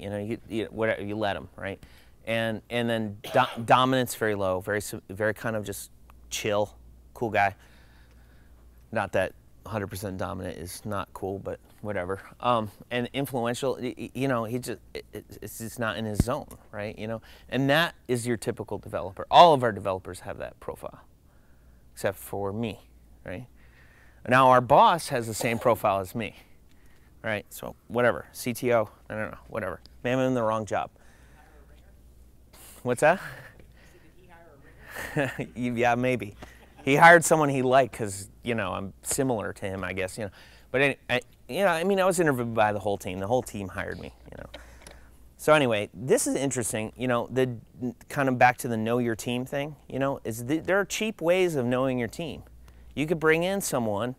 You know, whatever, you let them, right? And then dominance very low, very kind of just chill, cool guy. Not that 100% dominant is not cool, but whatever. And influential, you know, it's just not in his zone, right? You know, and that is your typical developer. All of our developers have that profile, except for me, right? Now our boss has the same profile as me, right? So whatever, CTO, I don't know, whatever. Maybe I'm in the wrong job. What's that? Yeah, maybe. He hired someone he liked because, you know, I'm similar to him, I guess, you know. But, you know, I mean, I was interviewed by the whole team. The whole team hired me, you know. So anyway, this is interesting, you know, the kind of back to the know your team thing, you know, there are cheap ways of knowing your team. You could bring in someone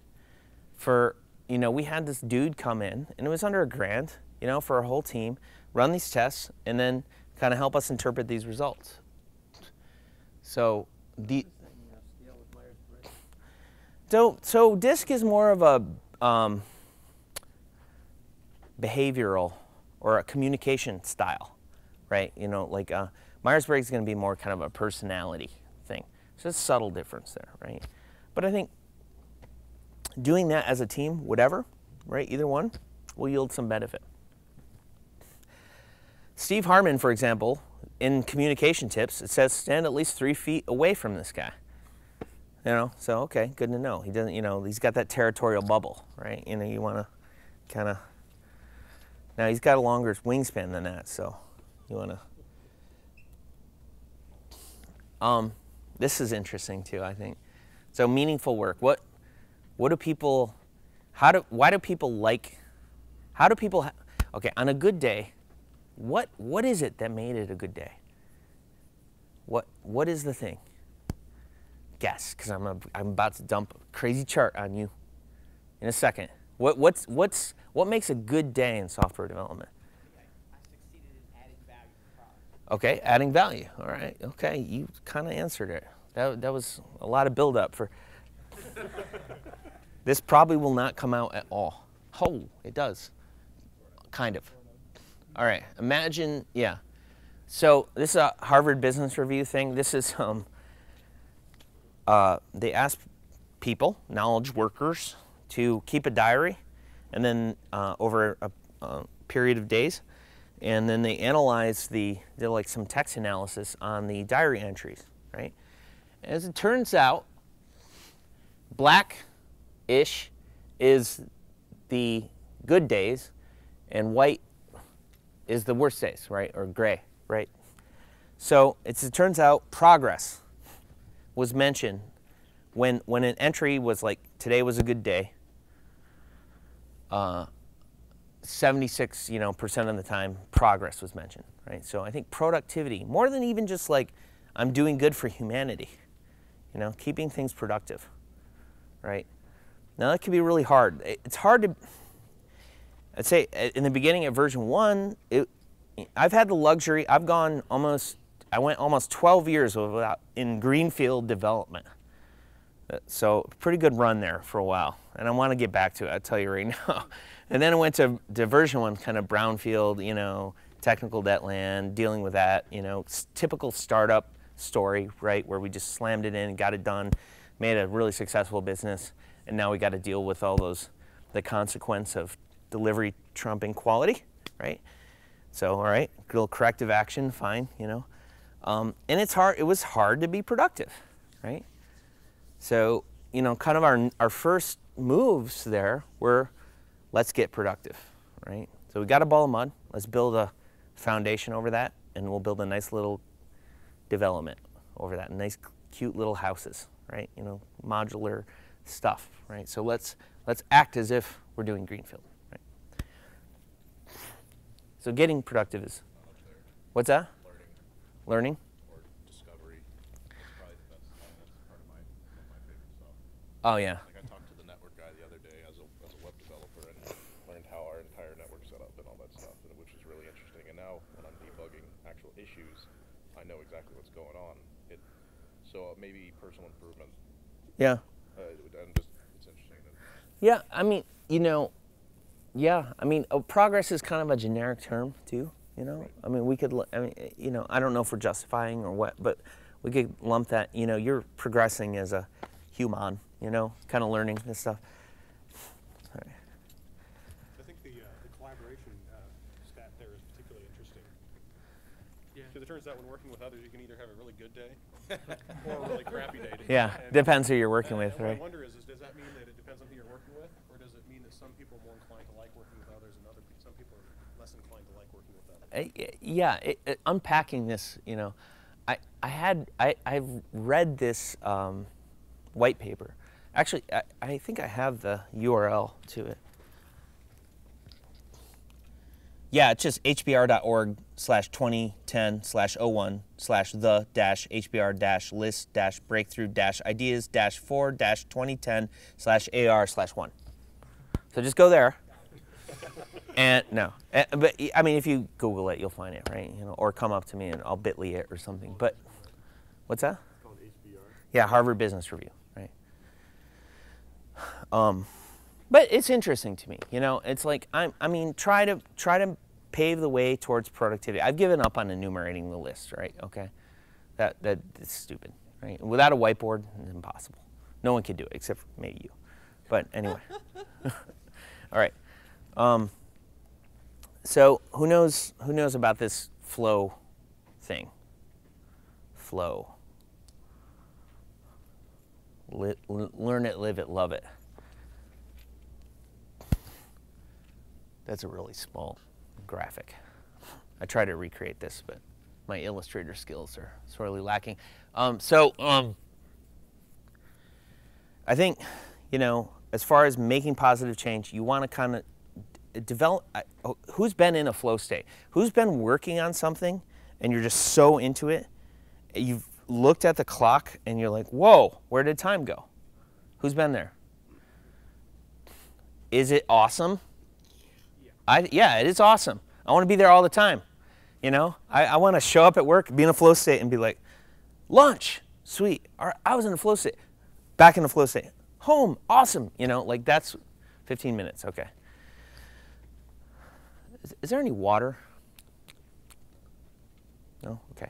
for, you know, we had this dude come in, and it was under $1,000, you know, for our whole team, run these tests, and then kind of help us interpret these results. So so DISC is more of a behavioral or a communication style, right? You know, like Myers-Briggs is going to be more kind of a personality thing. So it's a subtle difference there, right? But I think doing that as a team, whatever, right, either one, will yield some benefit. Steve Harmon, for example, in communication tips, it says stand at least 3 feet away from this guy. You know, so okay, good to know. He doesn't, you know, he's got that territorial bubble, right? You know, you want to kind of. Now he's got a longer wingspan than that, so you want to. This is interesting too, I think. So meaningful work. What do people? Why do people like? How do people? Okay, on a good day, what is it that made it a good day? What is the thing? Guess, because I'm about to dump a crazy chart on you in a second. What makes a good day in software development? I succeeded in adding value to the product. Okay, adding value. All right. Okay, you kind of answered it. That was a lot of build-up for. This probably will not come out at all. Oh, it does. Kind of. All right. Imagine, yeah. So this is a Harvard Business Review thing. This is they asked people, knowledge workers, to keep a diary, and then over a period of days, and then they analyzed did like some text analysis on the diary entries, right? As it turns out, black-ish is the good days, and white is the worst days, right? Or gray, right? So it turns out progress was mentioned when an entry was like, today was a good day, 76% of the time progress was mentioned, right? So I think productivity, more than even just like I'm doing good for humanity, you know, keeping things productive, right? Now that can be really hard. It's hard to, I'd say in the beginning of version 1, I've had the luxury, I went almost 12 years in greenfield development. So pretty good run there for a while. And I want to get back to it, I'll tell you right now. And then I went to version 1, kind of brownfield, you know, technical debt land, dealing with that, you know, typical startup story, right, where we just slammed it in, got it done, made a really successful business, and now we got to deal with all the consequence of delivery trumping quality, right? So, all right, a little corrective action, fine, you know. And it was hard to be productive, right? So, you know, kind of our first moves there were, let's get productive, right? So we got a ball of mud, let's build a foundation over that, and we'll build a nice little development over that, nice cute little houses, right? You know, modular stuff, right? So let's act as if we're doing greenfield, right? So getting productive is, what's that? Learning. Or discovery. That's probably the best. That's part of one of my favorite stuff. Oh yeah. Like I talked to the network guy the other day as a web developer and learned how our entire network set up and all that stuff, which is really interesting. And now when I'm debugging actual issues, I know exactly what's going on. So maybe personal improvement. Yeah. It's interesting. Yeah, I mean, you know, yeah, I mean, progress is kind of a generic term too, You know, I mean, we could. I mean, you know, I don't know if we're justifying or what, but we could lump that. You know, you're progressing as a human. You know, kind of learning this stuff. Sorry. I think the collaboration stat there is particularly interesting. Yeah. Because it turns out when working with others, you can either have a really good day or a really crappy day. Yeah, And, depends who you're working with, what right? I wonder is, does that mean that it depends on who you're working with, or does it mean that some people are more inclined to like working with others, and some people are less inclined to like working with others? Yeah, unpacking this, you know, I've read this white paper. Actually, I think I have the URL to it. Yeah, it's just hbr.org/2010/01/the-breakthrough-ideas-4-2010/AR/1. So just go there. And no, but I mean, if you Google it, you'll find it, right? You know, or come up to me and I'll bitly it or something. But what's that? It's called HBR. Yeah, Harvard Business Review, right? But it's interesting to me, you know. It's like I mean, try to pave the way towards productivity. I've given up on enumerating the list, right? Okay, that is stupid, right? Without a whiteboard, it's impossible. No one can do it except for maybe you. But anyway, all right. So who knows about this flow thing? Flow. Learn it, live it, love it. That's a really small graphic. I try to recreate this, but my Illustrator skills are sorely lacking. I think, you know, as far as making positive change, you want to kind of develop. Who's been in a flow state? Who's been working on something and you're just so into it? You've looked at the clock and you're like, whoa, where did time go? Who's been there? Is it awesome? Yeah, it is awesome. I want to be there all the time. You know, I want to show up at work, be in a flow state, and be like, lunch, sweet. All right, I was in a flow state. Back in the flow state. Home, awesome. You know, like that's 15 minutes. Okay. Is there any water? No? Okay.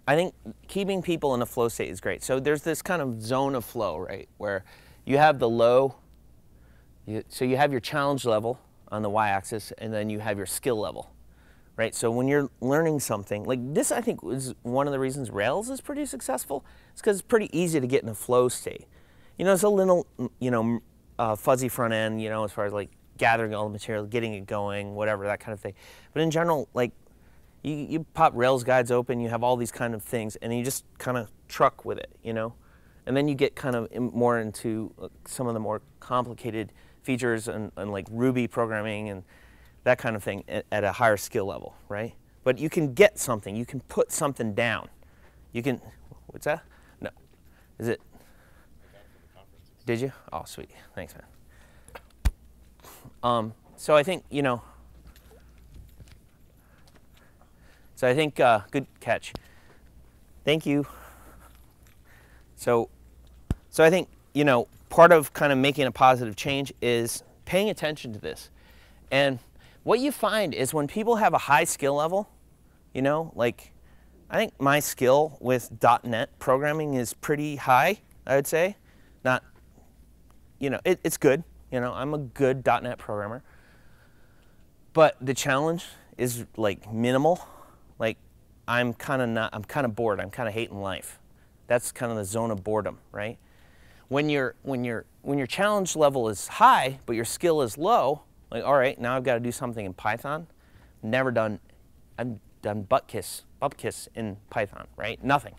I think keeping people in a flow state is great. So there's this kind of zone of flow, right, where you have the low. So you have your challenge level on the y-axis, and then you have your skill level, right? So when you're learning something, like this I think was one of the reasons Rails is pretty successful. It's because it's pretty easy to get in a flow state. You know, it's a little, you know, fuzzy front end, you know, as far as like gathering all the material, getting it going, whatever, that kind of thing. But in general, like you pop Rails guides open, you have all these kind of things, and you just kind of truck with it, you know? And then you get kind of more into some of the more complicated features and like Ruby programming and that kind of thing at a higher skill level, right? But you can get something, you can put something down. You can, what's that? No. Is it? Did you? Oh, sweet. Thanks, man. So I think, you know, good catch. Thank you. So I think, you know, part of kind of making a positive change is paying attention to this. And what you find is when people have a high skill level, you know, like I think my skill with .NET programming is pretty high, I would say. Not, you know, it's good. You know, I'm a good .NET programmer. But the challenge is like minimal. Like I'm kind of bored. I'm kind of hating life. That's kind of the zone of boredom, right? When your challenge level is high, but your skill is low, like, all right, now I've got to do something in Python. I've done butt kiss in Python, right? Nothing,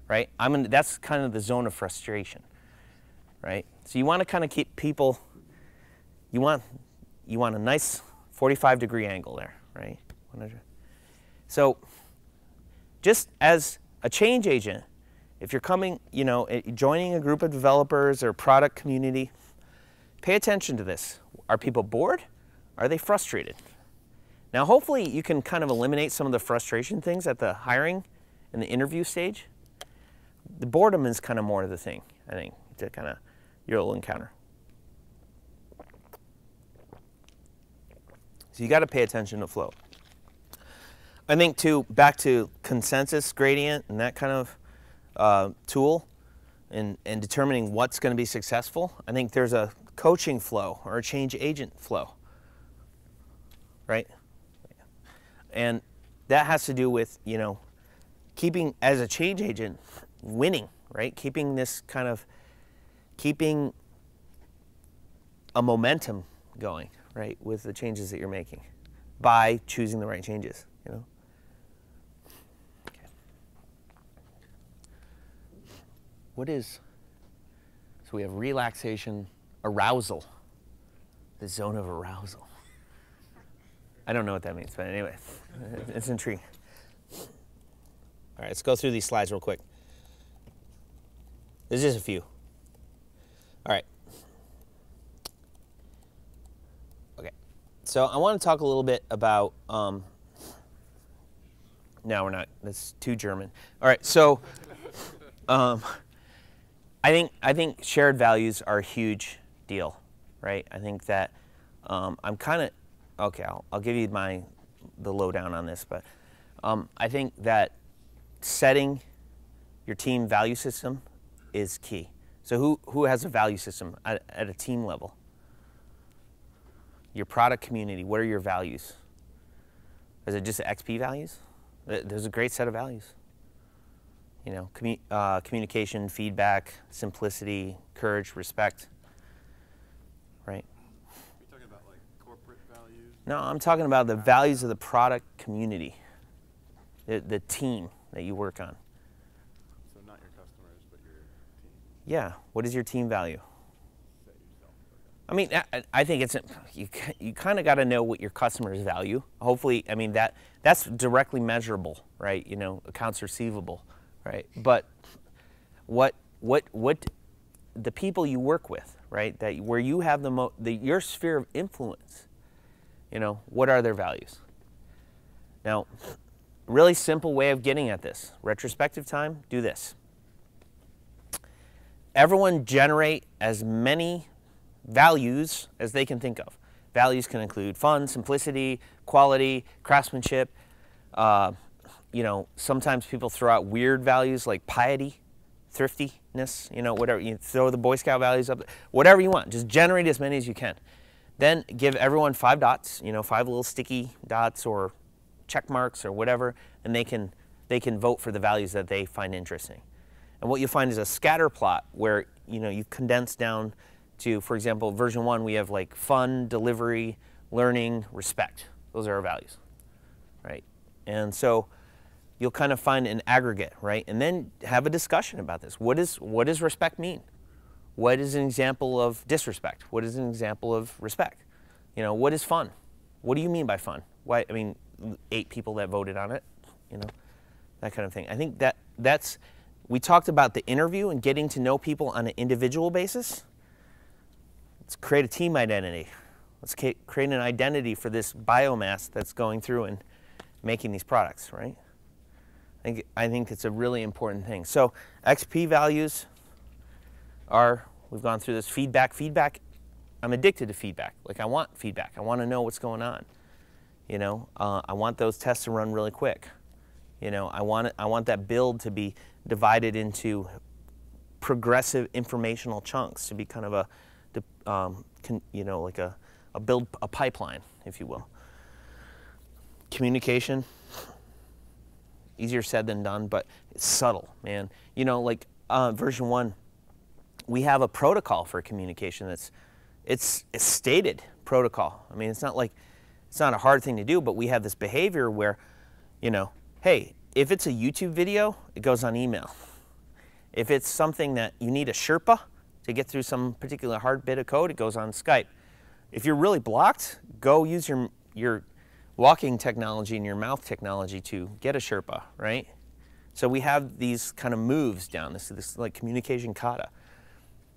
right? That's kind of the zone of frustration, right? So you want to kind of keep people, you want a nice 45-degree angle there, right? So just as a change agent, if you're coming, you know, joining a group of developers or product community, pay attention to this. Are people bored? Are they frustrated? Now, hopefully you can kind of eliminate some of the frustration things at the hiring and the interview stage. The boredom is kind of more of the thing, I think, to kind of you'll encounter. So So you got to pay attention to flow. I think too, back to consensus gradient and that kind of tool and determining what's going to be successful, I think there's a coaching flow or a change agent flow, right? And that has to do with, you know, keeping, as a change agent, winning, right? Keeping a momentum going, right, with the changes that you're making by choosing the right changes, you know? Okay. So we have relaxation, arousal, the zone of arousal. I don't know what that means, but anyway, it's intriguing. All right, let's go through these slides real quick. There's just a few. All right. Okay, so I want to talk a little bit about, no, we're not, that's too German. All right, so I think shared values are a huge deal, right? I think that I'm kind of, okay, I'll give you the lowdown on this, but I think that setting your team value system is key. So who has a value system at a team level? Your product community, what are your values? Is it just XP values? There's a great set of values. You know, communication, feedback, simplicity, courage, respect, right? Are you talking about like corporate values? No, I'm talking about the values of the product community, the team that you work on. So not your customers, but your team. Yeah, what is your team value? Set yourself. Okay. I mean, I think it's, you kind of got to know what your customers value. Hopefully, I mean, that's directly measurable, right? You know, accounts receivable, right? But what the people you work with, right? That where you have your sphere of influence, you know, what are their values? Now, really simple way of getting at this. Retrospective time, do this. Everyone generate as many values as they can think of. Values can include fun, simplicity, quality, craftsmanship. You know, sometimes people throw out weird values like piety, thriftiness, you know, whatever. You throw the Boy Scout values up, whatever you want. Just generate as many as you can. Then give everyone 5 dots, you know, 5 little sticky dots or check marks or whatever, and they can vote for the values that they find interesting. And what you'll find is a scatter plot where, you know, you condense down to, for example, version 1, we have like fun, delivery, learning, respect. Those are our values, right? And so you'll kind of find an aggregate, right? And then have a discussion about this. What does respect mean? What is an example of disrespect? What is an example of respect? You know, what is fun? What do you mean by fun? Why? I mean, 8 people that voted on it, you know, that kind of thing. I think that's, we talked about the interview and getting to know people on an individual basis. Let's create a team identity. Let's create an identity for this biomass that's going through and making these products, right? I think it's a really important thing. So XP values are, we've gone through this feedback. Feedback, I'm addicted to feedback. Like I want feedback. I want to know what's going on. You know, I want those tests to run really quick. You know, I want that build to be divided into progressive informational chunks to be kind of you know, like a pipeline, if you will. Communication, easier said than done, but it's subtle, man. You know, like version 1, we have a protocol for communication it's stated protocol. I mean, it's not a hard thing to do, but we have this behavior where, you know, hey, if it's a YouTube video, it goes on email. If it's something that you need a Sherpa to get through some particular hard bit of code, it goes on Skype. If you're really blocked, go use your walking technology and your mouth technology to get a Sherpa, right? So we have these kind of moves down, this like communication kata.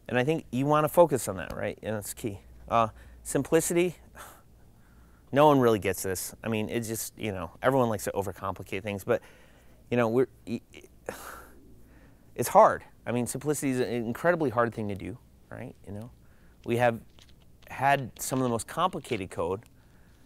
And I think you want to focus on that, right? And that's key. Simplicity, no one really gets this. I mean, it's just, you know, everyone likes to overcomplicate things, but, you know, it's hard. I mean, simplicity is an incredibly hard thing to do, right? You know, we have had some of the most complicated code